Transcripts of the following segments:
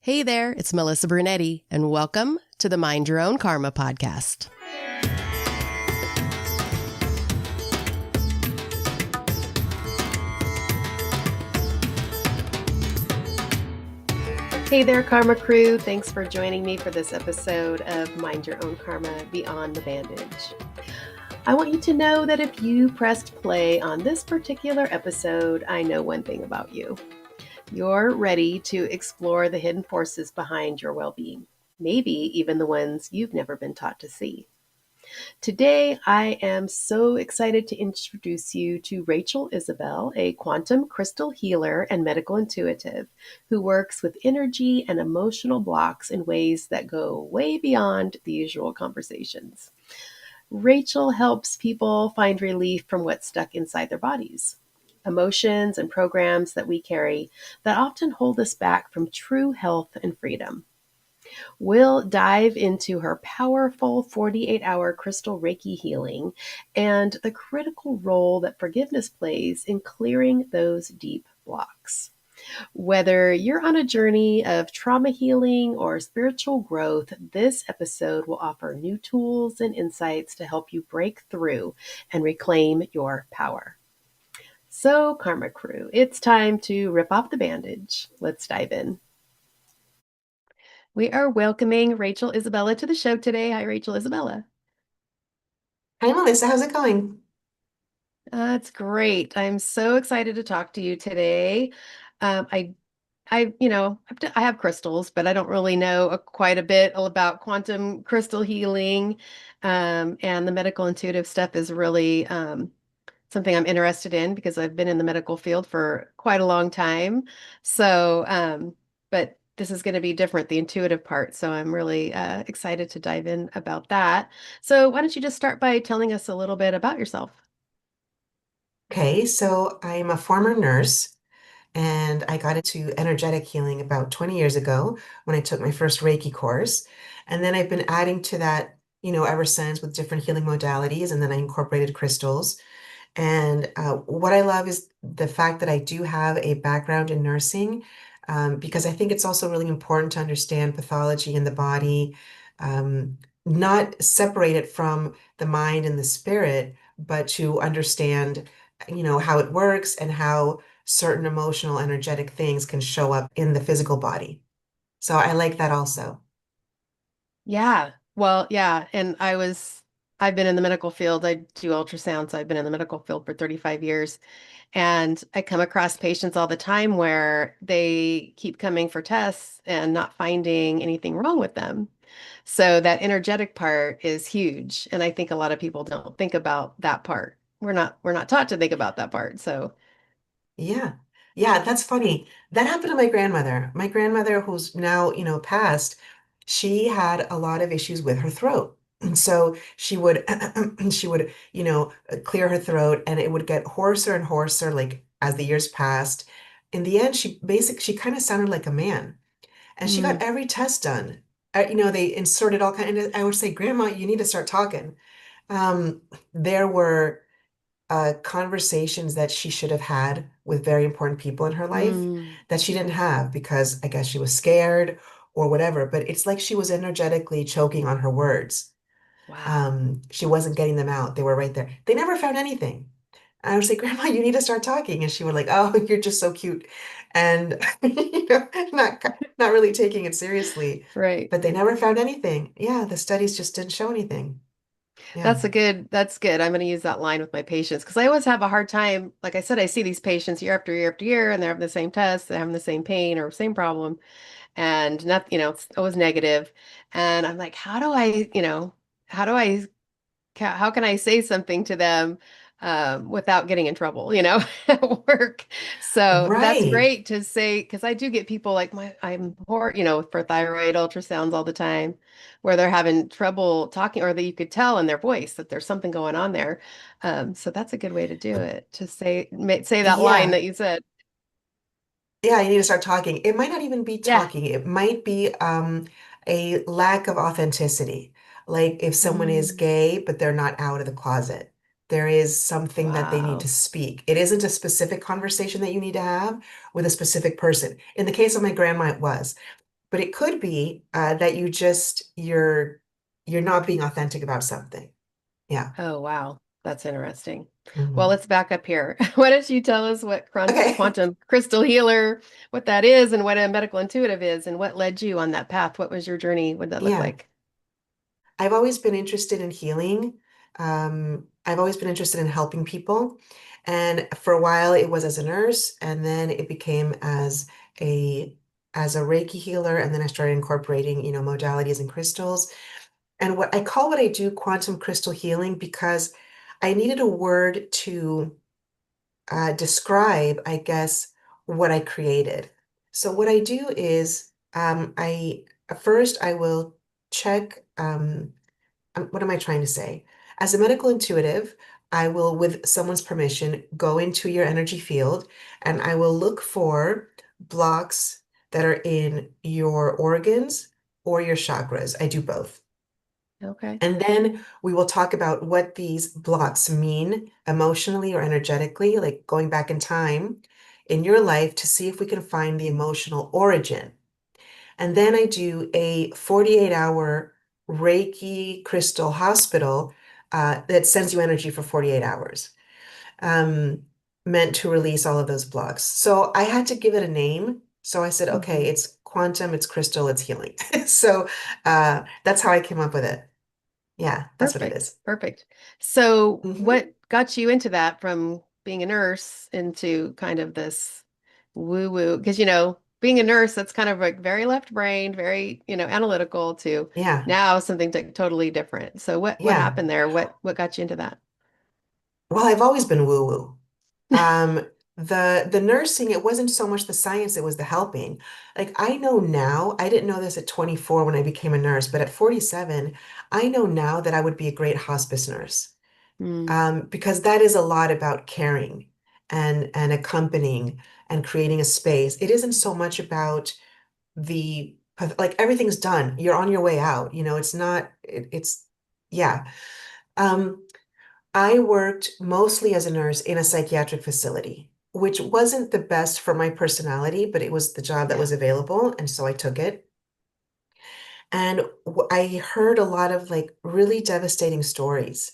Hey there, it's Melissa Brunetti, and welcome to the Mind Your Own Karma podcast. Hey there, Karma Crew. Thanks for joining me for this episode of Mind Your Own Karma Beyond the Bandage. I want you to know that if you pressed play on this particular episode, I know one thing about you. You're ready to explore the hidden forces behind your well-being, maybe even the ones you've never been taught to see. Today, I am so excited to introduce you to Rachel Isabel, a quantum crystal healer and medical intuitive who works with energy and emotional blocks in ways that go way beyond the usual conversations. Rachel helps people find relief from what's stuck inside their bodies, emotions and programs that we carry that often hold us back from true health and freedom. We'll dive into her powerful 48-hour crystal Reiki healing and the critical role that forgiveness plays in clearing those deep blocks. Whether you're on a journey of trauma healing or spiritual growth, this episode will offer new tools and insights to help you break through and reclaim your power. So, Karma Crew, it's time to rip off the bandage. Let's dive in. We are welcoming Rachel Isabela to the show today. Hi, Rachel Isabela. Hi, Melissa. How's it going? It's great. I'm so excited to talk to you today. Um, I, I have crystals, but I don't really know quite a bit about quantum crystal healing, and the medical intuitive stuff is really something I'm interested in because I've been in the medical field for quite a long time. So, but this is going to be different, the intuitive part. So I'm really excited to dive in about that. So why don't you just start by telling us a little bit about yourself? Okay, so I'm a former nurse and I got into energetic healing about 20 years ago when I took my first Reiki course. And then I've been adding to that, ever since with different healing modalities. And then I incorporated crystals. And what I love is the fact that I do have a background in nursing, because I think it's also really important to understand pathology in the body, not separate it from the mind and the spirit, but to understand, how it works and how certain emotional, energetic things can show up in the physical body. So I like that also. Yeah. Well, yeah. And I've been in the medical field. I do ultrasound, so I've been in the medical field for 35 years. And I come across patients all the time where they keep coming for tests and not finding anything wrong with them. So that energetic part is huge. And I think a lot of people don't think about that part. We're not taught to think about that part. So, Yeah. Yeah, that's funny. That happened to my grandmother. My grandmother, who's now, passed, she had a lot of issues with her throat. And so she would she would, clear her throat and it would get hoarser and hoarser like as the years passed. In the end, she kind of sounded like a man. And she got mm, every test done. They inserted all kind of, I would say, Grandma, you need to start talking. Um, there were conversations that she should have had with very important people in her life mm, that she didn't have because I guess she was scared or whatever. But it's like she was energetically choking on her words. wow. She wasn't getting them out. They were right there. They never found anything. I would say, Grandma, you need to start talking. And she would like, oh, you're just so cute. And not really taking it seriously. Right. But they never found anything. Yeah, the studies just didn't show anything. Yeah. That's good. I'm going to use that line with my patients because I always have a hard time. Like I said, I see these patients year after year after year, and they're having the same test, they're having the same pain or same problem, and not, it's always negative. And I'm like, how do I how can I say something to them without getting in trouble, at work? So that's Right. great to say because I do get people like I'm poor, for thyroid ultrasounds all the time where they're having trouble talking or that you could tell in their voice that there's something going on there. So that's a good way to do it, to say that line Yeah. that you said. Yeah, you need to start talking. It might not even be Yeah. talking. It might be a lack of authenticity. Like if someone is Mm, gay, but they're not out of the closet, there is something that they need to wow. speak. It isn't a specific conversation that you need to have with a specific person. In the case of my grandma, it was. but it could be that you're not being authentic about something. Yeah. Oh, wow. That's interesting. Well, Mhm. let's back up here. Why don't you tell us what Okay. quantum crystal healer, what that is, and what a medical intuitive is, and what led you on that path? What was your journey? What did that look Yeah. like? I've always been interested in healing. I've always been interested in helping people. And for a while it was as a nurse, and then it became a as a Reiki healer, and then I started incorporating, modalities and crystals. And what I call what I do quantum crystal healing because I needed a word to describe, I guess, what I created. So what I do is I first I will check. What am I trying to say? As a medical intuitive, I will, with someone's permission, go into your energy field and I will look for blocks that are in your organs or your chakras. I do both. Okay. And then we will talk about what these blocks mean emotionally or energetically, like going back in time in your life to see if we can find the emotional origin. And then I do a 48-hour Reiki crystal hospital that sends you energy for 48 hours, um, meant to release all of those blocks. So I had to give it a name. So I said, okay, Hmm. it's quantum, it's crystal, it's healing. So that's how I came up with it. Yeah, that's what it Perfect. is. Perfect. So, Hmm. what got you into that from being a nurse into kind of this woo woo? Because, being a nurse, that's kind of like very left brained, very, analytical to Yeah, now something totally different. So, what yeah. happened there? What got you into that? Well, I've always been woo-woo. Um, the nursing, it wasn't so much the science, it was the helping. Like I know now, I didn't know this at 24 when I became a nurse, but at 47, I know now that I would be a great hospice nurse. Mm, Because that is a lot about caring and accompanying and creating a space. It isn't so much about the like everything's done. You're on your way out. It's not, it's yeah. Um, I worked mostly as a nurse in a psychiatric facility, which wasn't the best for my personality, but it was the job that yeah. was available, and so I took it. And I heard a lot of like really devastating stories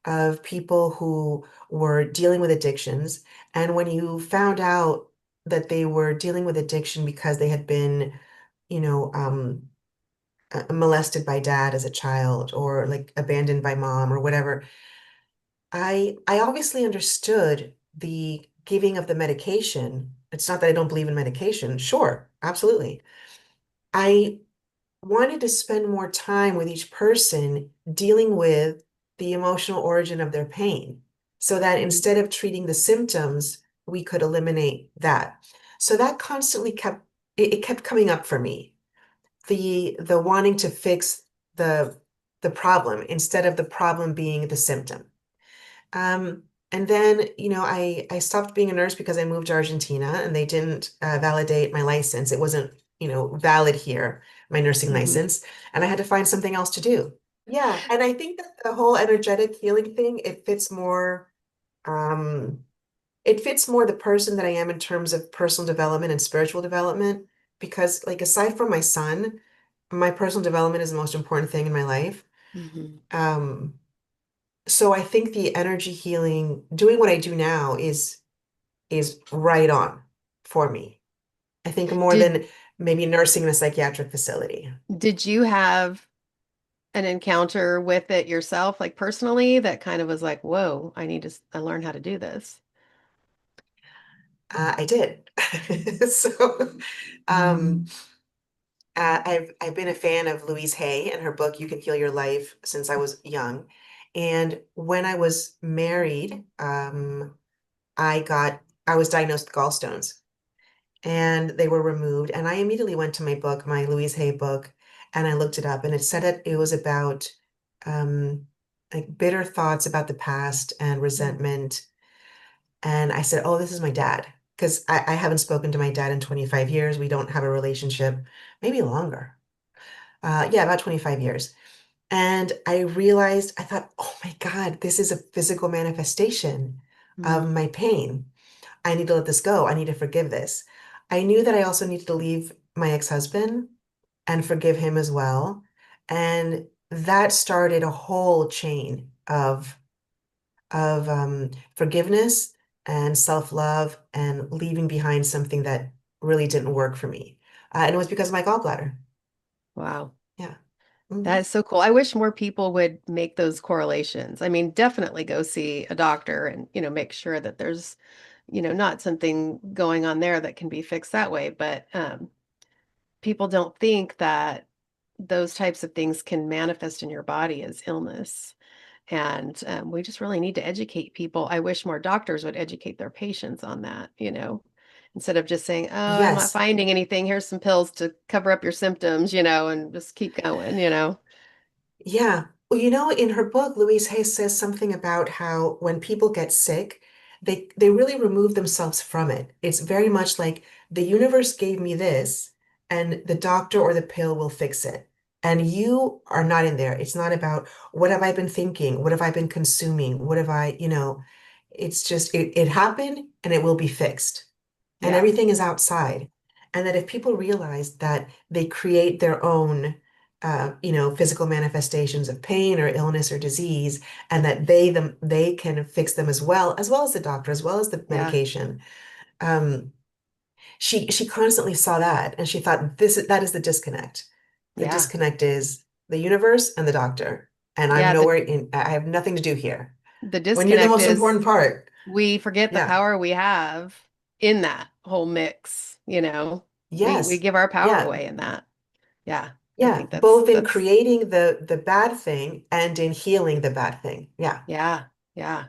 of people who were dealing with addictions. And when you found out that they were dealing with addiction because they had been, you know, um, molested by dad as a child or like abandoned by mom or whatever, I obviously understood the giving of the medication. It's not that I don't believe in medication. Sure, absolutely. I wanted to spend more time with each person dealing with the emotional origin of their pain so that Mm, instead of treating the symptoms, we could eliminate that. So that constantly it kept coming up for me. The wanting to fix the the problem instead of the problem being the symptom. And then, I stopped being a nurse because I moved to Argentina and they didn't validate my license. It wasn't, valid here, my nursing hmm. license, and I had to find something else to do. Yeah, and I think that the whole energetic healing thing, um, it fits more the person that I am in terms of personal development and spiritual development, because like aside from my son, my personal development is the most important thing in my life. Hmm. Um, so I think the energy healing, doing what I do now is right on for me. I think more Did than maybe nursing in a psychiatric facility. did you have an encounter with it yourself, like personally, that kind of was like, whoa, I learn how to do this? I did. So um, I've been a fan of Louise Hay and her book You Can Heal Your Life since I was young. And when I was married, I was diagnosed with gallstones. And they were removed. And I immediately went to my book, my Louise Hay book, and I looked it up, and it said it was about um, like bitter thoughts about the past and Mm, resentment. And I said, "Oh, this is my dad," because I haven't spoken to my dad in 25 years. We don't have a relationship, maybe longer. Yeah, about 25 years. And I realized, I thought, oh my God, this is a physical manifestation of mm, my pain. I need to let this go. I need to forgive this. I knew that I also needed to leave my ex-husband. and forgive him as well. And that started a whole chain of forgiveness and self-love and leaving behind something that really didn't work for me. And it was because of my gallbladder. Wow. Yeah. That Hmm. is so cool. I wish more people would make those correlations. I mean, definitely go see a doctor and, make sure that there's, not something going on there that can be fixed that way. But people don't think that those types of things can manifest in your body as illness. And we just really need to educate people. I wish more doctors would educate their patients on that, instead of just saying, oh, I'm not Yes. finding anything. Here's some pills to cover up your symptoms, and just keep going. Yeah. Well, in her book, Louise Hay says something about how when people get sick, they really remove themselves from it. It's very much like the universe gave me this, and the doctor or the pill will fix it. And you are not in there. It's not about what have I been thinking? What have I been consuming? What have it's just it happened and it will be fixed and Yeah, everything is outside. And that if people realize that they create their own, physical manifestations of pain or illness or disease, and that they can fix them as well as the doctor, as well as the yeah, medication. Um, she constantly saw that, and she thought that is the disconnect. The yeah, disconnect is the universe and the doctor, and I'm yeah. The nowhere in. I have nothing to do here. the When you're the disconnect most is important part, we forget the yeah, power we have in that whole mix. We yes, give our power yeah. away in that. Yeah, I Yeah, think that's both in that's creating the bad thing and in healing the bad thing. Yeah. yeah, yeah.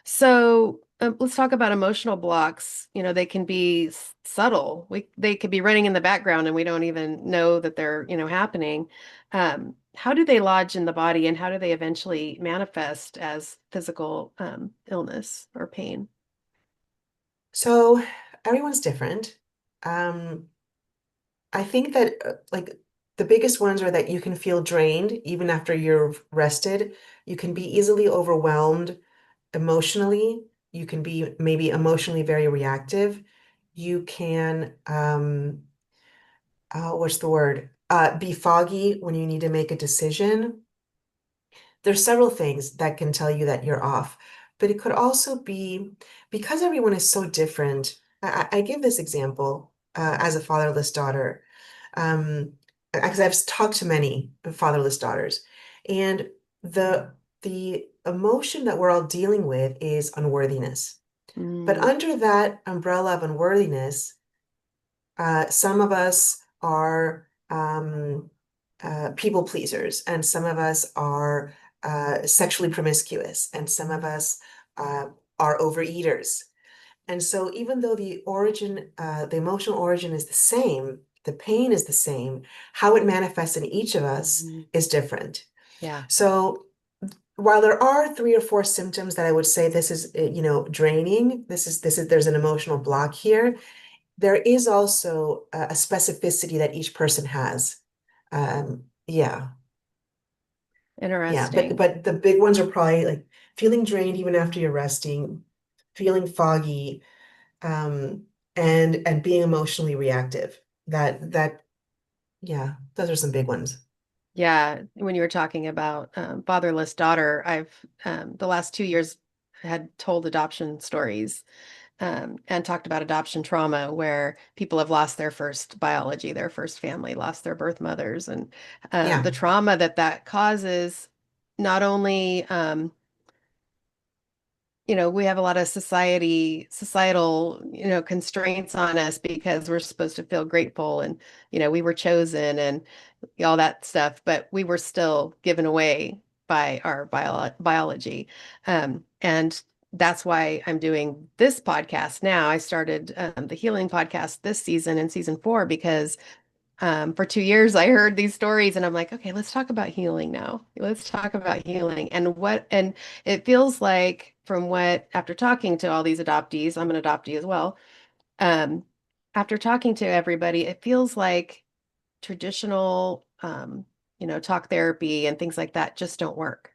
So let's talk about emotional blocks. They can be subtle. They could be running in the background and we don't even know that they're, happening. How do they lodge in the body and how do they eventually manifest as physical illness or pain? So everyone's different. Um, I think that like the biggest ones are that you can feel drained even after you're rested. You can be easily overwhelmed emotionally. You can be maybe emotionally very reactive. You can what's the word? Be foggy when you need to make a decision. There's several things that can tell you that you're off, but it could also be because everyone is so different. I give this example as a fatherless daughter, um, because I've talked to many fatherless daughters, and the the emotion that we're all dealing with is unworthiness. But Mm, under that umbrella of unworthiness, some of us are people pleasers, and some of us are sexually promiscuous, and some of us uh, are overeaters. And so, even though the emotional origin is the same, the pain is the same, how it manifests in each of us mhm. is different. Yeah, So, while there are three or four symptoms that I would say this is, draining, there's an emotional block here. There is also a specificity that each person has. Yeah, yeah, but interesting. the big ones are probably like feeling drained even after you're resting, feeling foggy, um, and being emotionally reactive. That yeah, those are some big ones. Yeah, when you were talking about fatherless daughter, I've the last 2 years had told adoption stories and talked about adoption trauma where people have lost their first biology, their first family, lost their birth mothers, and Yeah. the trauma that causes not only we have a lot of societal, constraints on us because we're supposed to feel grateful and, we were chosen and all that stuff, but we were still given away by our biology. And that's why I'm doing this podcast now. I started the healing podcast this season in season 4 because for 2 years, I heard these stories and I'm like, okay, let's talk about healing now. Let's talk about healing. And it feels like from after talking to all these adoptees, I'm an adoptee as well. Um, after talking to everybody, it feels like traditional, talk therapy and things like that just don't work.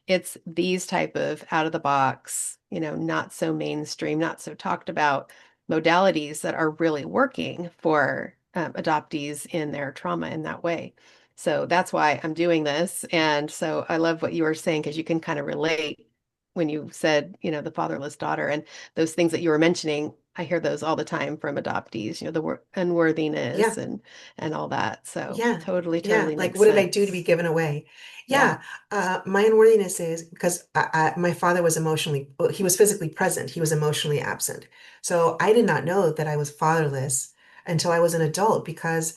It's these type of out of the box, not so mainstream, not so talked about modalities that are really working for adoptees in their trauma in that way. So that's why I'm doing this. And so I love what you were saying because you can kind of relate when you said, the fatherless daughter and those things that you were mentioning. I hear those all the time from adoptees, the unworthiness Yeah. and all that. So Yeah. totally, Yeah. totally Like, makes what did I do to be sense. given away? Yeah. Yeah. My unworthiness is because my father was well, he was physically present. He was emotionally absent. So I did not know that I was fatherless until I was an adult because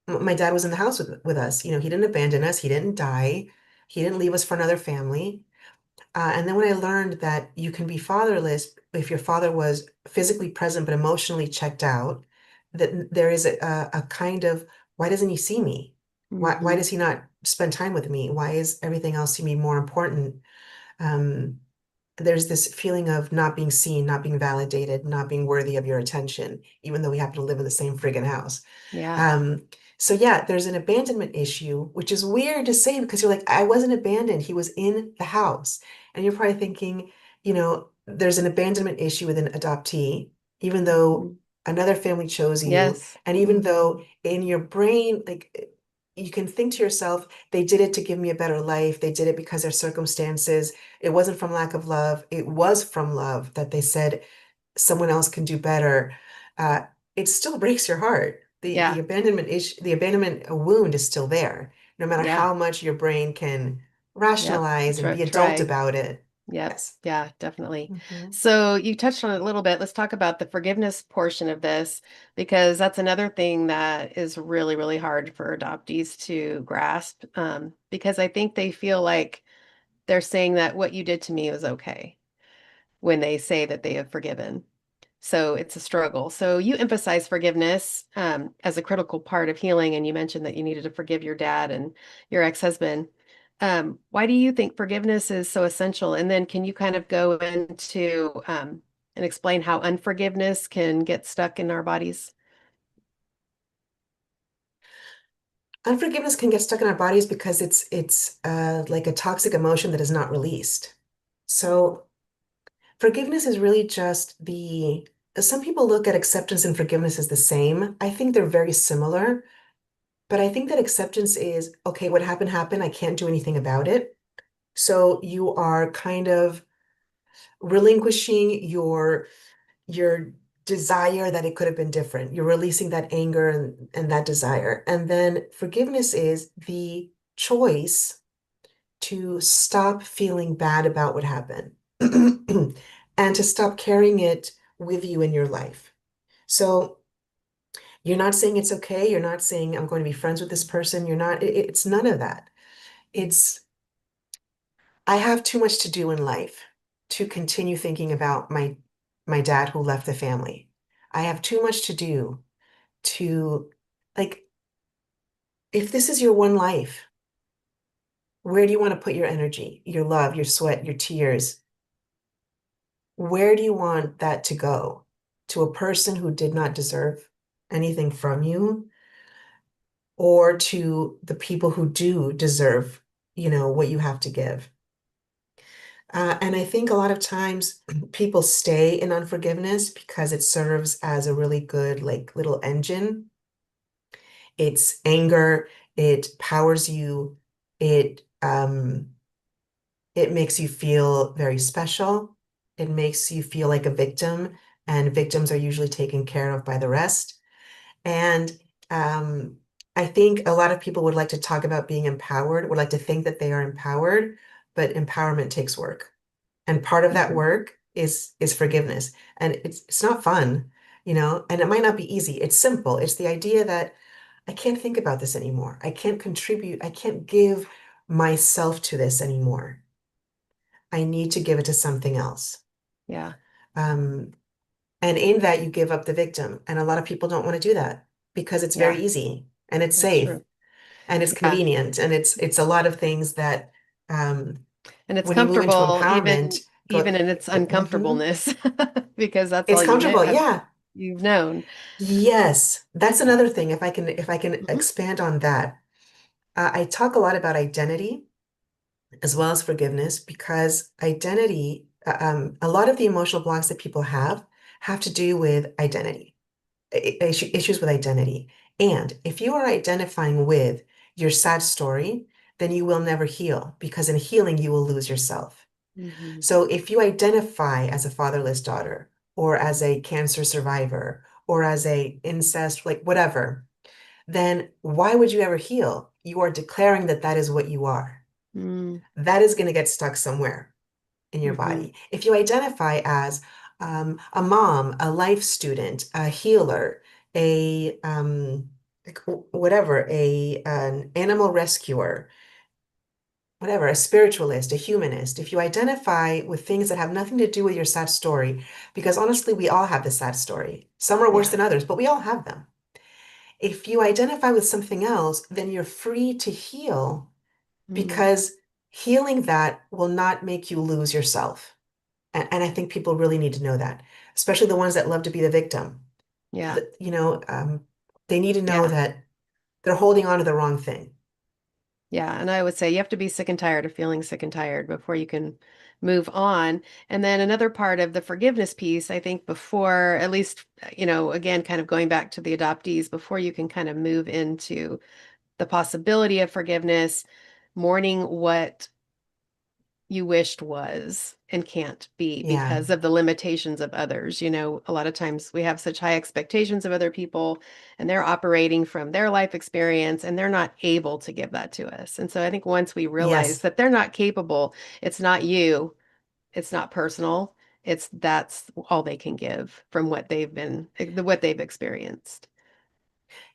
my dad was in the house with us. He didn't abandon us. He didn't die. He didn't leave us for another family. And then when I learned that you can be fatherless if your father was physically present but emotionally checked out, that there is a kind of, why doesn't he see me? Why Hmm. does he not spend time with me? Why is everything else to me more important? Um, there's this feeling of not being seen, not being validated, not being worthy of your attention, even though we happen to live in the same friggin' house. Yeah. Um, so yeah, there's an abandonment issue, which is weird to say because you're like, I wasn't abandoned. He was in the house. And you're probably thinking, there's an abandonment issue with an adoptee, even though Mhm. another family chose you. Yes. And even though in your brain, like you can think to yourself, they did it to give me a better life. They did it because their circumstances. It wasn't from lack of love. It was from love that they said someone else can do better. Uh, it still breaks your heart. The Yeah. abandonment issue, the abandonment wound is still there, no matter Yeah. how much your brain can Yep. rationalize and be adult Try. about it. Yep. Yes. Yeah, definitely. Hmm. So you touched on it a little bit. Let's talk about the forgiveness portion of this because that's another thing that is really, really hard for adoptees to grasp. Because I think they feel like they're saying that what you did to me was okay when they say that they have forgiven. So it's a struggle. So you emphasize forgiveness as a critical part of healing, and you mentioned that you needed to forgive your dad and your ex-husband. Why do you think forgiveness is so essential? And then can you kind of go into and explain how unforgiveness can get stuck in our bodies? Unforgiveness can get stuck in our bodies because it's like a toxic emotion that is not released. So forgiveness is really just some people look at acceptance and forgiveness as the same. I think they're very similar, but I think that acceptance is, okay, what happened happened. I can't do anything about it. So you are kind of relinquishing your desire that it could have been different. You're releasing that anger and that desire. And then forgiveness is the choice to stop feeling bad about what happened and to stop carrying it with you in your life. So you're not saying it's okay. You're not saying I'm going to be friends with this person. You're not, it's none of that. It's I have too much to do in life to continue thinking about my dad who left the family. I have too much to do to like if this is your one life, where do you want to put your energy, your love, your sweat, your tears? Where do you want that to go? To a person who did not deserve anything from you, or to the people who do deserve, what you have to give? And I think a lot of times people stay in unforgiveness because it serves as a really good, like, little engine. It's anger, it powers you, it makes you feel very special. It makes you feel like a victim, and victims are usually taken care of by the rest. And um, I think a lot of people would like to talk about being empowered, would like to think that they are empowered, but empowerment takes work. And part of that Mhm. work is forgiveness. And it's not fun, and it might not be easy. It's simple. It's the idea that I can't think about this anymore. I can't contribute. I can't give myself to this anymore. I need to give it to something else. Yeah, Um, and in that, you give up the victim. And a lot of people don't want to do that because it's very yeah, easy and it's that's safe true. and it's Yeah. convenient and it's a lot of things that And it's when you move into comfortable empowerment, even go. in its Mhm. uncomfortableness because that's It's all comfortable. have Yeah. you've known. Yes. That's Yeah. another thing. If I can Hmm. expand on that, I talk a lot about identity as well as forgiveness because identity, a lot of the emotional blocks that people have to do with identity, issues with identity. And if you are identifying with your sad story, then you will never heal because in healing, you will lose yourself. Hmm. So if you identify as a fatherless daughter or as a cancer survivor or as a incest, like whatever, then why would you ever heal? You are declaring that that is what you are. Mm-hmm. That is going to get stuck somewhere in your Mm-hmm. body. If you identify as a mom, a life student, a healer, a like whatever, an animal rescuer, whatever, a spiritualist, a humanist, if you identify with things that have nothing to do with your sad story, because honestly, we all have the sad story. Some are worse Yeah. than others, but we all have them. If you identify with something else, then you're free to heal Mm. because healing that will not make you lose yourself. And I think people really need to know that, especially the ones that love to be the victim. Yeah. The- you know, um, they need to know Yeah. that they're holding on to the wrong thing. Yeah. And I would say you have to be sick and tired of feeling sick and tired before you can move on. And then another part of the forgiveness piece, I think before, at least, again, kind of going back to the adoptees, before you can kind of move into the possibility of forgiveness, mourning what you wished was and can't be Yeah. because of the limitations of others. A lot of times we have such high expectations of other people and they're operating from their life experience and they're not able to give that to us. And so I think once we realize Yes. that they're not capable, it's not you, it's not personal, that's all they can give from what they've experienced.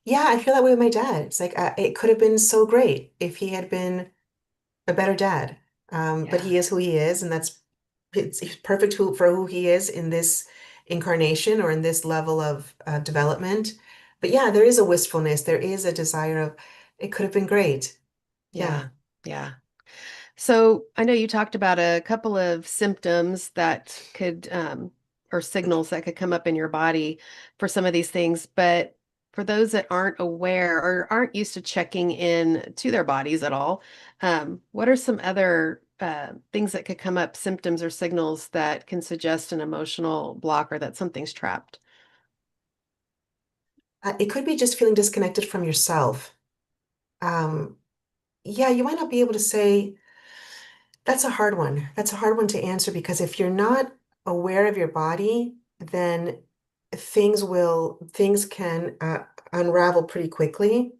Yeah, I feel that way with my dad. It's like it could have been so great if he had been a better dad. But Yeah. he is who he is, and he's perfect for who he is in this incarnation or in this level of development. But yeah, there is a wistfulness. There is a desire of it could have been great. Yeah. Yeah. Yeah. So I know you talked about a couple of symptoms that could, or signals that could come up in your body for some of these things, but for those that aren't aware or aren't used to checking in to their bodies at all, what are some other things that could come up, symptoms or signals that can suggest an emotional block or that something's trapped? It could be just feeling disconnected from yourself. Um, yeah, you might not be able to say that's a hard one. That's a hard one to answer because if you're not aware of your body, then things can unravel pretty quickly.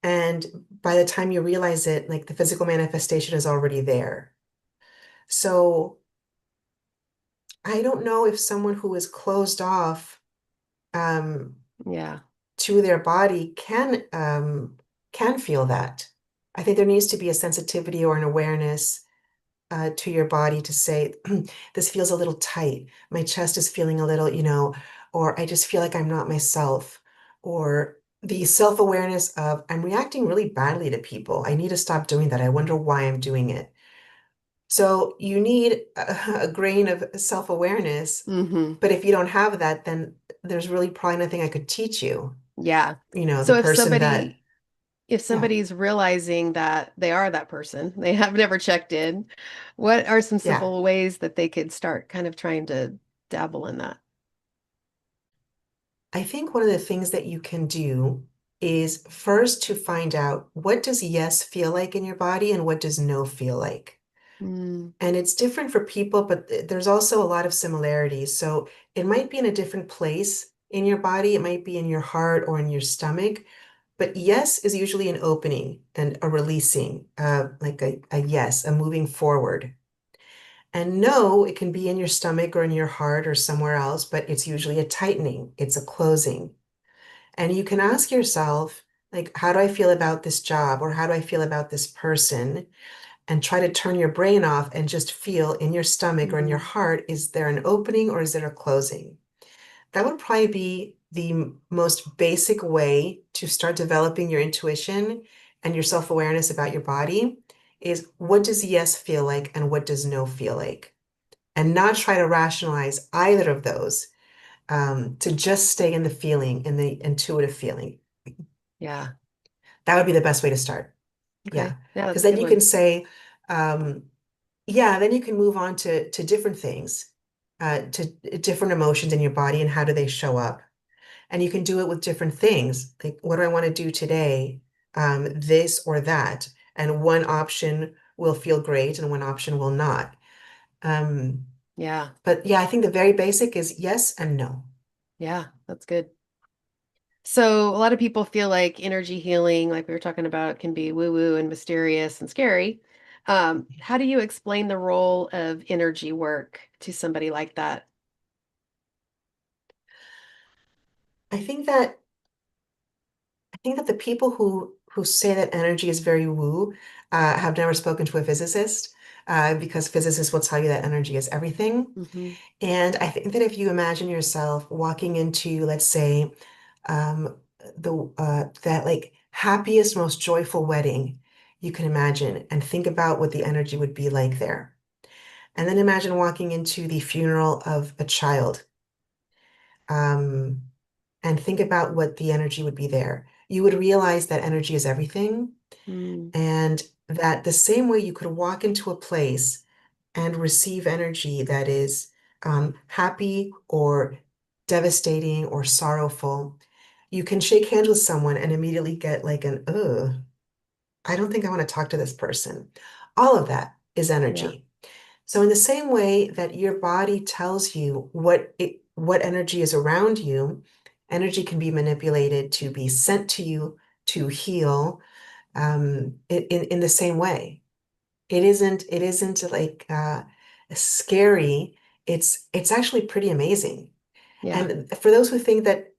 And by the time you realize it, like the physical manifestation is already there. So I don't know if someone who is closed off um, Yeah. to their body can feel that. I think there needs to be a sensitivity or an awareness to your body to say, this feels a little tight. My chest is feeling a little, or I just feel like I'm not myself. Or the self-awareness of I'm reacting really badly to people. I need to stop doing that. I wonder why I'm doing it. So you need a grain of self-awareness. Hmm. But if you don't have that, then there's really probably nothing I could teach you. Yeah. The So person that, if yeah, somebody's realizing that they are that person, they have never checked in, what are some yeah. simple ways that they could start kind of trying to dabble in that? I think one of the things that you can do is first to find out what does yes feel like in your body and what does no feel like. Mm, And it's different for people, but there's also a lot of similarities. So it might be in a different place in your body, it might be in your heart or in your stomach. But yes is usually an opening and a releasing, like a yes, a moving forward. And no, it can be in your stomach or in your heart or somewhere else, but it's usually a tightening, it's a closing. And you can ask yourself, like, how do I feel about this job? Or how do I feel about this person? And try to turn your brain off and just feel in your stomach or in your mm, heart, is there an opening or is there a closing? That would probably be the most basic way to start developing your intuition and your self-awareness about your body is what does yes feel like and what does no feel like? And not try to rationalize either of those, to just stay in the feeling, in the intuitive feeling. yeah. That would be the best way to start. Okay. Yeah. Yeah, Because that's a then good you one. can say, um, yeah, then you can move on to different things, to different emotions in your body and how do they show up. And you can do it with different things. Like, what do I want to do today? This or that. And one option will feel great and one option will not. Um, Yeah. but yeah, I think the very basic is yes and no. Yeah. That's good. So, a lot of people feel like energy healing, like we were talking about, can be woo woo and mysterious and scary. How do you explain the role of energy work to somebody like that? I think that I think that the people who say that energy is very woo have never spoken to a physicist because physicists will tell you that energy is everything. Hmm. And I think that if you imagine yourself walking into, let's say, um, the that like happiest, most joyful wedding you can imagine, and think about what the energy would be like there. And then imagine walking into the funeral of a child, um, and think about what the energy would be there. You would realize that energy is everything, Mm, and that the same way you could walk into a place and receive energy that is happy or devastating or sorrowful, you can shake hands with someone and immediately get like an, ugh, I don't think I want to talk to this person. All of that is yeah. energy. So in the same way that your body tells you what energy is around you, energy can be manipulated to be sent to you to heal in the same way. It isn't like scary. It's actually pretty amazing. Yeah. And for those who think that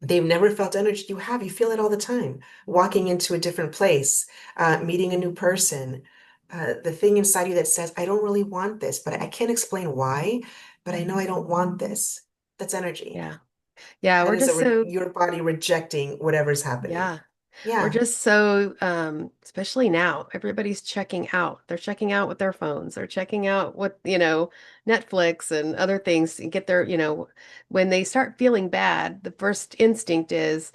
they've never felt energy, you feel it all the time. Walking into a different place, meeting a new person, the thing inside you that says, I don't really want this, but I can't explain why, but I know I don't want this. That's energy. Yeah. Yeah. That We're is just so, your body rejecting whatever's happening. yeah. We're Yeah, just so, especially now, everybody's checking out. They're checking out with their phones. They're checking out what, Netflix and other things and get their, when they start feeling bad, the first instinct is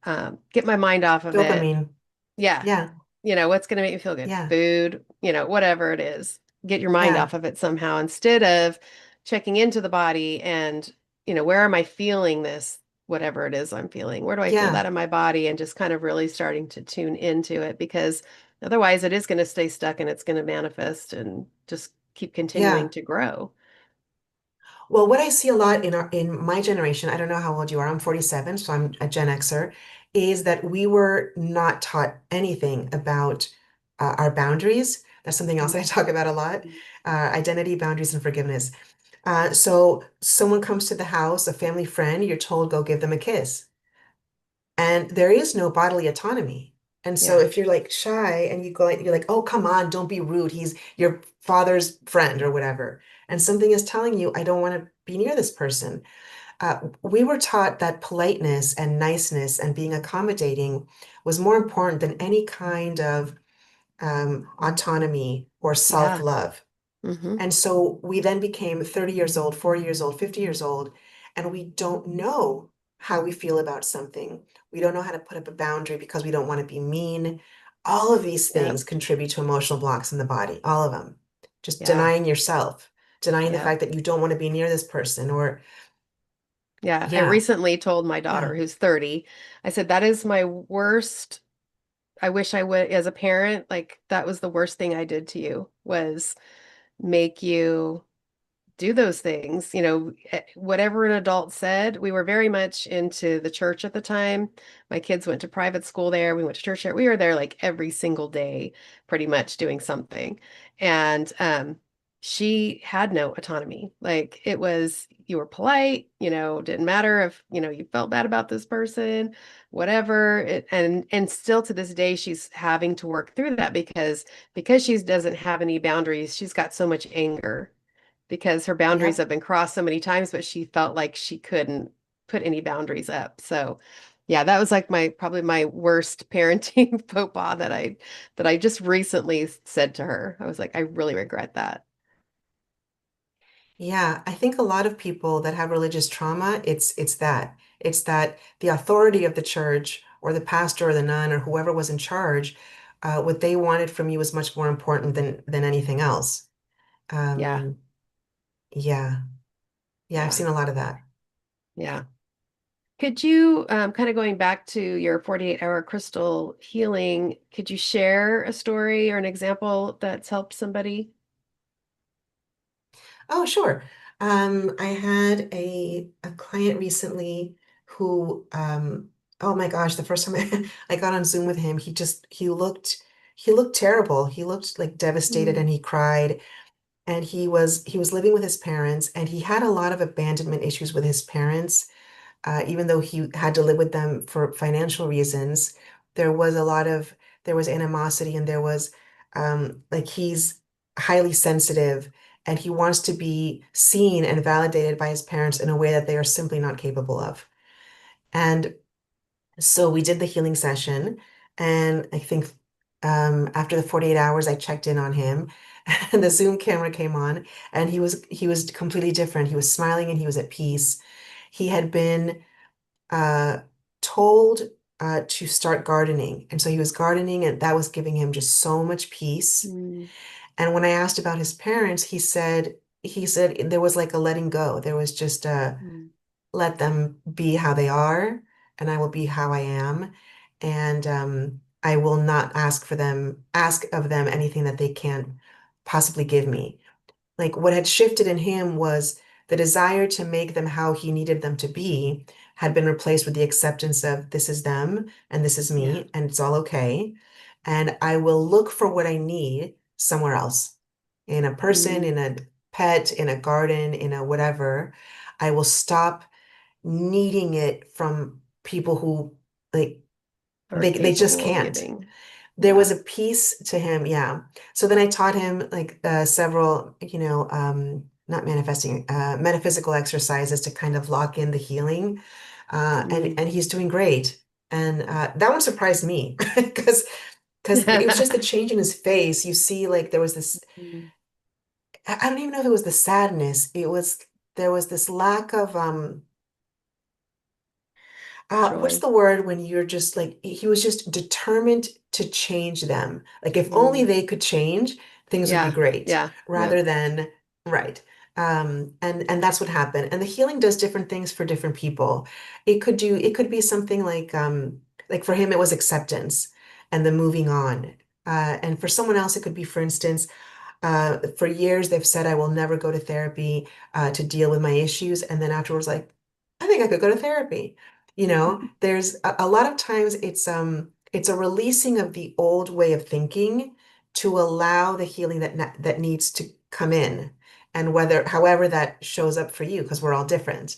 get my mind off of it. dopamine. Yeah. Yeah, What's going to make me feel good? yeah, Food, whatever it is. Get your mind yeah, off of it somehow instead of checking into the body and, where am I feeling this? Whatever it is I'm feeling. Where do I feel that yeah, in my body? And just kind of really starting to tune into it because otherwise it is going to stay stuck and it's going to manifest and just keep continuing yeah. to grow. Well, what I see a lot in my generation, I don't know how old you are, I'm 47, so I'm a Gen Xer, is that we were not taught anything about our boundaries. That's something else I talk about a lot, identity, boundaries, and forgiveness. So someone comes to the house, a family friend, you're told go give them a kiss. And there is no bodily autonomy. And so Yeah. if you're like shy and you're like, oh, come on, don't be rude. He's your father's friend or whatever. And something is telling you, I don't want to be near this person. We were taught that politeness and niceness and being accommodating was more important than any kind of autonomy or Yeah. self-love. Hmm. And so we then became 30 years old, 40 years old, 50 years old, and we don't know how we feel about something. We don't know how to put up a boundary because we don't want to be mean. All of these things Yep. contribute to emotional blocks in the body, all of them. Just Yeah. denying yourself, denying the Yep. fact that you don't want to be near this person, or Yeah. I yeah, recently told my yeah, daughter who's 30, I said, that is my worst. I wish I would, as a parent, like that was the worst thing I did to you was make you do those things. Whatever an adult said, we were very much into the church at the time. My kids went to private school there. We went to church there. We were there like every single day, pretty much doing something. And she had no autonomy. Like it was, you were polite, didn't matter if, you felt bad about this person, whatever. And still to this day, she's having to work through that because she doesn't have any boundaries. She's got so much anger because her boundaries yep. have been crossed so many times, but she felt like she couldn't put any boundaries up. So, yeah, that was like my probably my worst parenting faux pas that I just recently said to her. I was like, I really regret that. Yeah, I think a lot of people that have religious trauma, it's that. It's that the authority of the church or the pastor or the nun or whoever was in charge, what they wanted from you was much more important than anything else. Yeah, Yeah, yeah, I've yeah, seen a lot of that. yeah. Could you, kind of going back to your 48-hour crystal healing, could you share a story or an example that's helped somebody? Oh, sure. I had a client recently who, oh my gosh, the first time I got on Zoom with him, he looked terrible. He looked like devastated Mm, and he cried. And he was living with his parents, and he had a lot of abandonment issues with his parents. Even though he had to live with them for financial reasons, there was a lot of there was animosity, and there was like he's highly sensitive, and he wants to be seen and validated by his parents in a way that they are simply not capable of. And so we did the healing session, and I think after the 48 hours, I checked in on him, and the Zoom camera came on, and he was completely different. He was smiling and he was at peace. He had been uh, told to start gardening. And so he was gardening, and that was giving him just so much peace. mm, And when I asked about his parents, he said there was like a letting go. There was just a mm. let them be how they are, and I will be how I am. And I will not ask of them anything that they can't possibly give me. Like what had shifted in him was the desire to make them how he needed them to be had been replaced with the acceptance of this is them and this is Yeah. me and it's all okay. And I will look for what I need somewhere else, in a person, Mm. in a pet, in a garden, in a whatever. I will stop needing it from people who like Are they just capable of can't. giving. There Yeah. was a piece to him, yeah. So then I taught him like several, not manifesting, metaphysical exercises to kind of lock in the healing. And Mm. and he's doing great. And that one surprised me because it was just the change in his face. You see, like there was this, Mm. I don't even know if it was the sadness. There was this lack of what's Joy. the word when you're just like he was just determined to change them. Like if only Mm. they could change, things would be Yeah. great, Yeah. Yep. rather than right. And that's what happened. And the healing does different things for different people. It could be something like for him it was acceptance and the moving on. And for someone else it could be, for instance, for years, they've said I will never go to therapy to deal with my issues. And then afterwards, like, I think I could go to therapy. There's a lot of times it's a releasing of the old way of thinking to allow the healing that needs to come in, and however that shows up for you, because we're all different.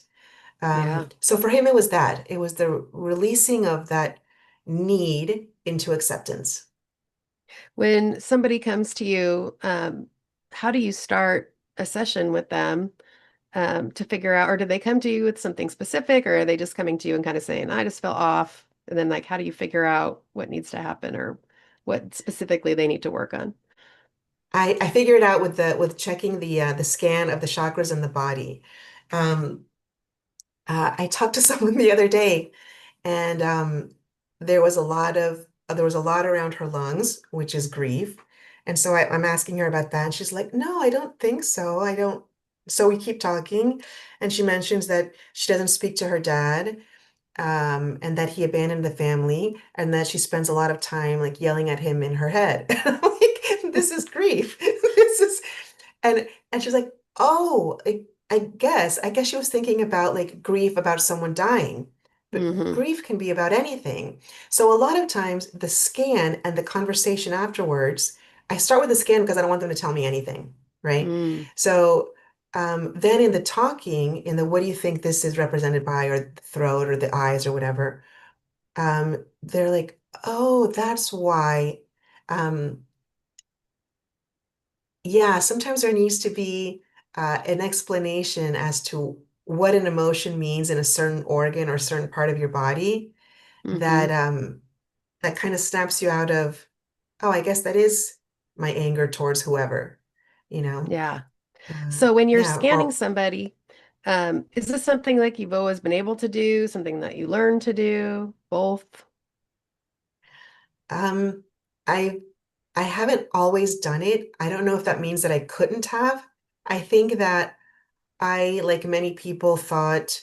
Yeah. So for him, it was that. It was the releasing of that need into acceptance. When somebody comes to you, how do you start a session with them, to figure out, or do they come to you with something specific, or are they just coming to you and kind of saying, I just feel off? And then, like, how do you figure out what needs to happen or what specifically they need to work on? I figured out with checking the scan of the chakras in the body. Um, I talked to someone the other day, and there was a lot around her lungs, which is grief. And so I'm asking her about that, and she's like, "No, I don't think so. I don't." So we keep talking, and she mentions that she doesn't speak to her dad, and that he abandoned the family, and that she spends a lot of time like yelling at him in her head. And I'm like, this is grief. This is and she's like, oh, I guess she was thinking about like grief about someone dying. But Mm-hmm. grief can be about anything. So a lot of times the scan and the conversation afterwards, I start with the scan because I don't want them to tell me anything, right? Mm. So then in the talking, in the what do you think this is represented by, or the throat or the eyes or whatever, they're like, oh, that's why. Um, yeah, sometimes there needs to be an explanation as to what an emotion means in a certain organ or certain part of your body Mm-hmm. that that kind of snaps you out of, oh, I guess that is my anger towards whoever, you know. Yeah. So when you're Yeah, scanning or somebody, is this something like you've always been able to do, something that you learned to do, both? um, I I haven't always done it. I don't know if that means that I couldn't have. I think that I, like many people, thought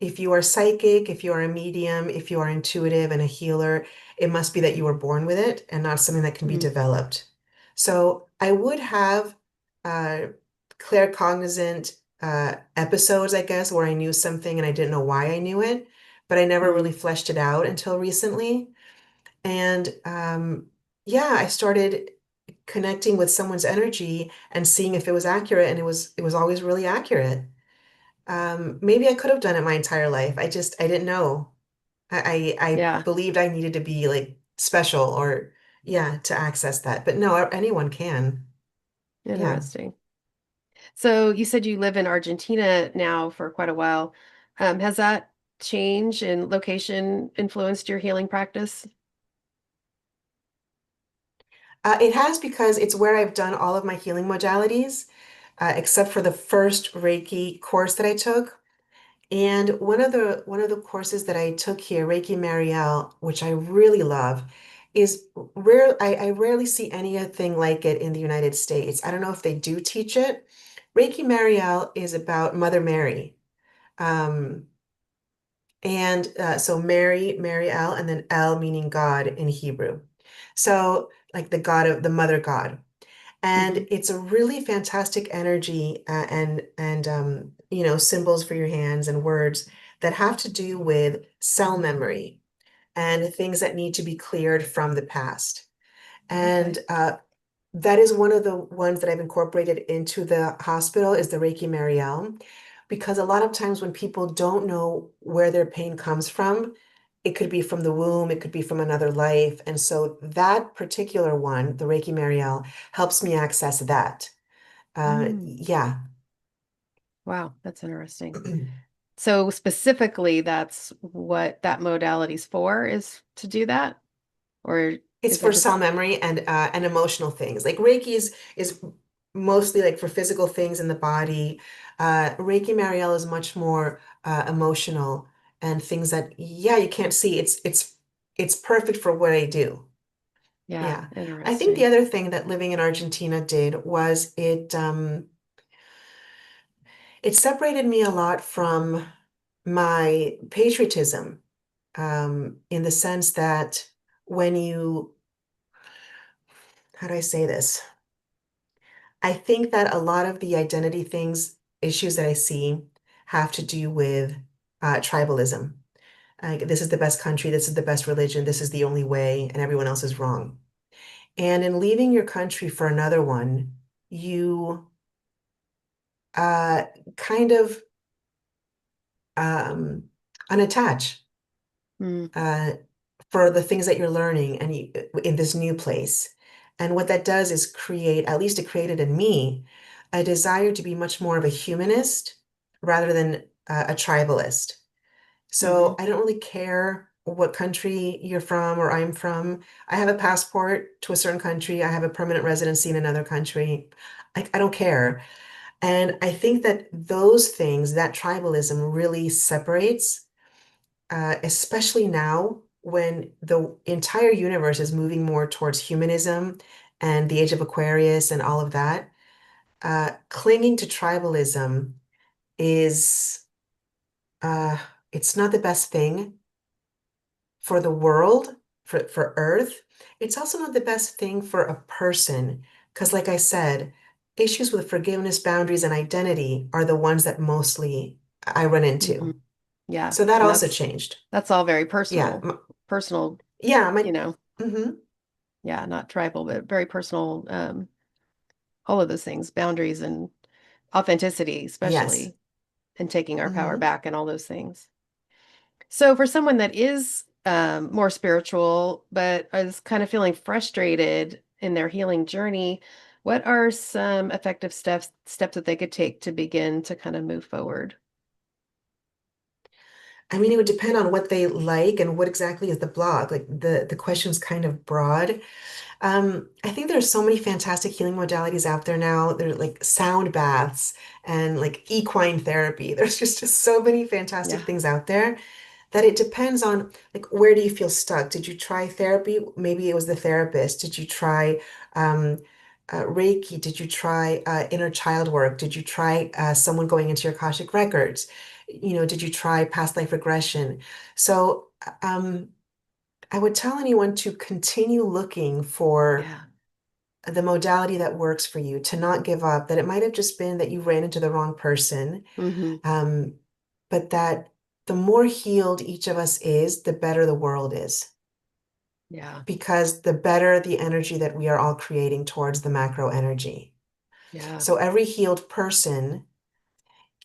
If you are psychic, if you are a medium, if you are intuitive and a healer, it must be that you were born with it and not something that can be Mm, developed. So I would have uh, claircognizant episodes, I guess, where I knew something and I didn't know why I knew it, but I never really mm, fleshed it out until recently. And yeah, I started connecting with someone's energy and seeing if it was accurate, and it was always really accurate. Maybe I could have done it my entire life. I didn't know. I yeah, believed I needed to be like special or yeah, to access that. But no, anyone can. Yeah. interesting. So you said you live in Argentina now for quite a while. Has that change in location influenced your healing practice? It has because it's where I've done all of my healing modalities, except for the first Reiki course that I took. And one of the courses that I took here, Reiki Marielle, which I really love, is rare. I rarely see anything like it in the United States. I don't know if they do teach it. Reiki Marielle is about Mother Mary. Um, and so Mary, Marielle, and then El meaning God in Hebrew. So like the God of the Mother God. And Hmm. it's a really fantastic energy and symbols for your hands and words that have to do with cell memory and things that need to be cleared from the past. And Okay. that is one of the ones that I've incorporated into the hospital is the Reiki Marielle, because a lot of times when people don't know where their pain comes from, it could be from the womb, it could be from another life. And so that particular one, the Reiki Marielle, helps me access that. Mm. Yeah. Wow, that's interesting. So specifically, that's what that modality's for, is to do that? Or It's is it for cell just, memory and emotional things. Like Reiki is mostly like for physical things in the body. Reiki Marielle is much more emotional and things that yeah, you can't see. It's perfect for what I do. yeah, Yeah. I think the interesting. other thing that living in Argentina did was it separated me a lot from my patriotism, in the sense that when you, how do I say this? I think that a lot of the identity things, issues that I see have to do with tribalism. Like, this is the best country, this is the best religion, this is the only way, and everyone else is wrong. And in leaving your country for another one, you uh, kind of um, unattach Mm, uh, for the things that you're learning and in this new place. And what that does is create, at least it created in me, a desire to be much more of a humanist rather than a tribalist. So hmm. I don't really care what country you're from or I'm from. I have a passport to a certain country. I have a permanent residency in another country. I don't care. And I think that those things, that tribalism really separates, especially now when the entire universe is moving more towards humanism and the age of Aquarius and all of that. Clinging to tribalism is uh, it's not the best thing for the world, for Earth. It's also not the best thing for a person, because, like I said, issues with forgiveness, boundaries, and identity are the ones that mostly I run Hmm. into. Yeah. So that And also that's changed. that's all very Yeah. personal, Yeah, you know, mhm. yeah, not tribal, but very personal, all of those things, boundaries and authenticity, Yes. especially, and taking our power Hmm. back and all those things. So for someone that is more spiritual, but is kind of feeling frustrated in their healing journey, what are some effective steps that they could take to begin to kind of move forward? I mean, it would depend on what they like and what exactly is the blog. Like the question's kind of broad. I think there's so many fantastic healing modalities out there now. There's like sound baths and like equine therapy. There's just so many fantastic Yeah. things out there that it depends on like where do you feel stuck? Did you try therapy? Maybe it was the therapist. Did you try um, Reiki? Did you try inner child work? Did you try someone going into your Akashic records? Did you try past life regression? So, I would tell anyone to continue looking for Yeah. the modality that works for you, to not give up, that it might have just been that you ran into the wrong person, Hmm. um, but that the more healed each of us is, the better the world is, Yeah. because the better the energy that we are all creating towards the macro energy. Yeah. So every healed person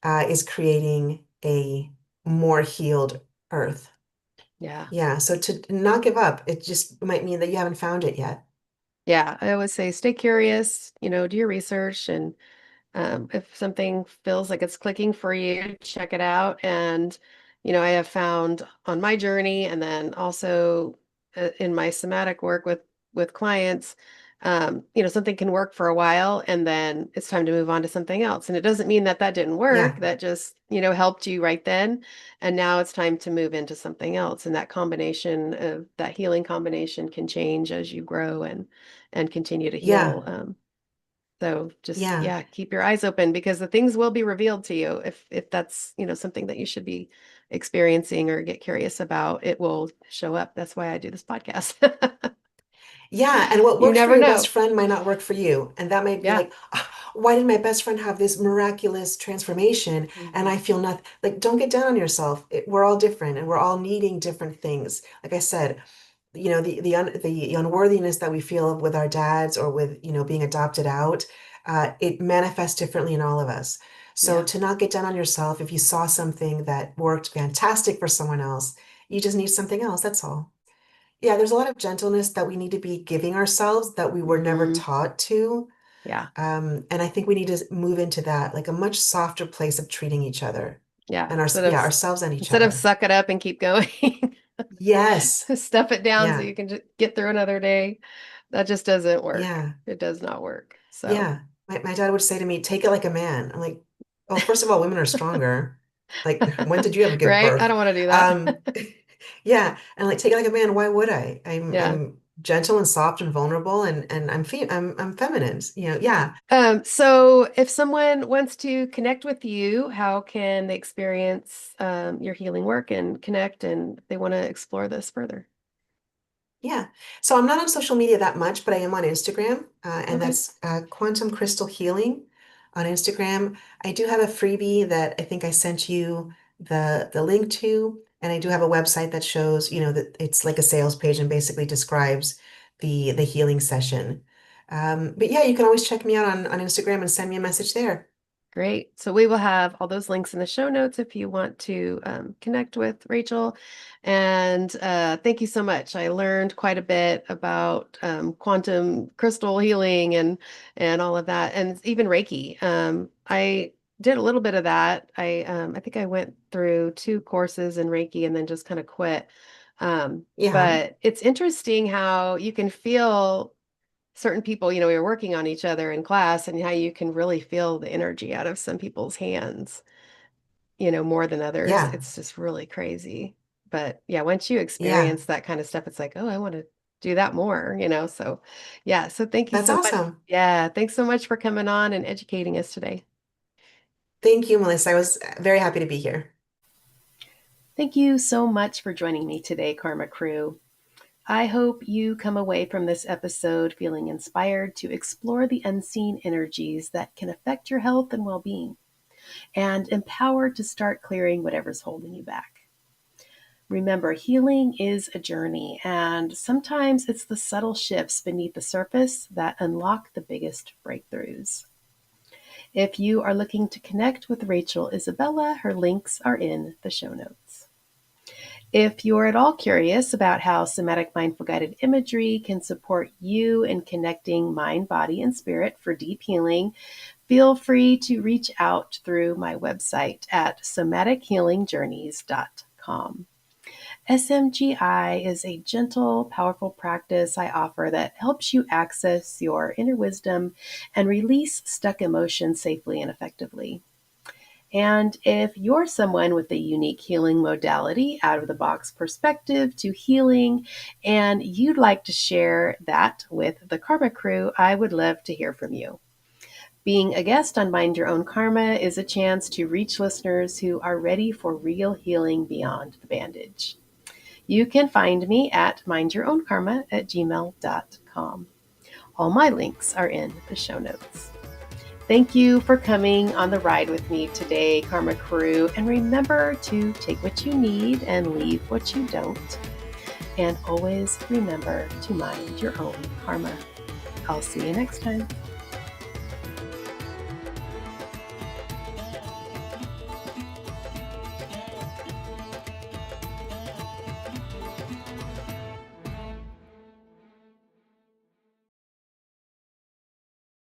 is creating a more healed earth. Yeah. Yeah, so to not give up, it just might mean that you haven't found it yet. Yeah. I always say stay curious, do your research, and if something feels like it's clicking for you, check it out. And, I have found on my journey, and then also in my somatic work with clients, something can work for a while, and then it's time to move on to something else. And it doesn't mean that that didn't work. Yeah, That just, helped you right then. And now it's time to move into something else. And that combination of that healing combination can change as you grow and continue to heal. yeah, So just, yeah. yeah, keep your eyes open, because the things will be revealed to you. If that's, something that you should be experiencing or get curious about, it will show up. That's why I do this podcast. Yeah, and what You works for never your best know. friend might not work for you. And that might be Yeah. like, "Ah, why did my best friend have this miraculous transformation and Hmm. I feel nothing?" Like, don't get down on yourself. We're all different and we're all needing different things. Like I said, the unworthiness that we feel with our dads or with, being adopted out, it manifests differently in all of us. So Yeah. to not get down on yourself if you saw something that worked fantastic for someone else, you just need something else. That's all. Yeah, there's a lot of gentleness that we need to be giving ourselves that we were never Hmm. taught to. Yeah. And I think we need to move into that, like a much softer place of treating each other Yeah. and yeah, ourselves and each Instead of other. suck it up and keep going, Yes. stuff it down so Yeah. you can just get through another day. That just doesn't work. Yeah. It does not work. So, Yeah. My dad would say to me, take it like a man. I'm like, well, first of all, women are stronger. Like, when did you ever give right? I birth? don't want to do Um, that. yeah. And like, take it like a man. Why would I? Yeah. I'm gentle and soft and vulnerable and I'm feminine. Yeah. So if someone wants to connect with you, how can they experience your healing work and connect, and they want to explore this further? Yeah. So I'm not on social media that much, but I am on Instagram, and Okay, that's Quantum Crystal Healing on Instagram. I do have a freebie that I think I sent you the link to, and I do have a website that shows, that it's like a sales page and basically describes the healing session. But yeah, you can always check me out on Instagram and send me a message there. great. So we will have all those links in the show notes if you want to connect with Rachel. And thank you so much. I learned quite a bit about quantum crystal healing and all of that, and even Reiki. I did a little bit of that. I think I went through 2 courses in Reiki and then just kind of quit. Yeah. But it's interesting how you can feel certain people, you're working on each other in class, and how you can really feel the energy out of some people's hands, more than others. Yeah. It's just really crazy. But yeah, once you Yeah. experience that kind of stuff, it's like, oh, I want to do that more. So yeah, so thank you That's so much. awesome. Yeah, thanks so much for coming on and educating us today. Thank you, Melissa. I was very happy to be here. Thank you so much for joining me today, Karma Crew. I hope you come away from this episode feeling inspired to explore the unseen energies that can affect your health and well being, and empowered to start clearing whatever's holding you back. Remember, healing is a journey, and sometimes it's the subtle shifts beneath the surface that unlock the biggest breakthroughs. If you are looking to connect with Rachel Isabela, her links are in the show notes. If you're at all curious about how somatic mindful guided imagery can support you in connecting mind, body, and spirit for deep healing, feel free to reach out through my website at somatichealingjourneys.com. SMGI is a gentle, powerful practice I offer that helps you access your inner wisdom and release stuck emotions safely and effectively. And if you're someone with a unique healing modality, out of the box perspective to healing, and you'd like to share that with the Karma Crew, I would love to hear from you. Being a guest on Mind Your Own Karma is a chance to reach listeners who are ready for real healing beyond the bandage. You can find me at mindyourownkarma@gmail.com. All my links are in the show notes. Thank you for coming on the ride with me today, Karma Crew. And remember to take what you need and leave what you don't. And always remember to mind your own karma. I'll see you next time.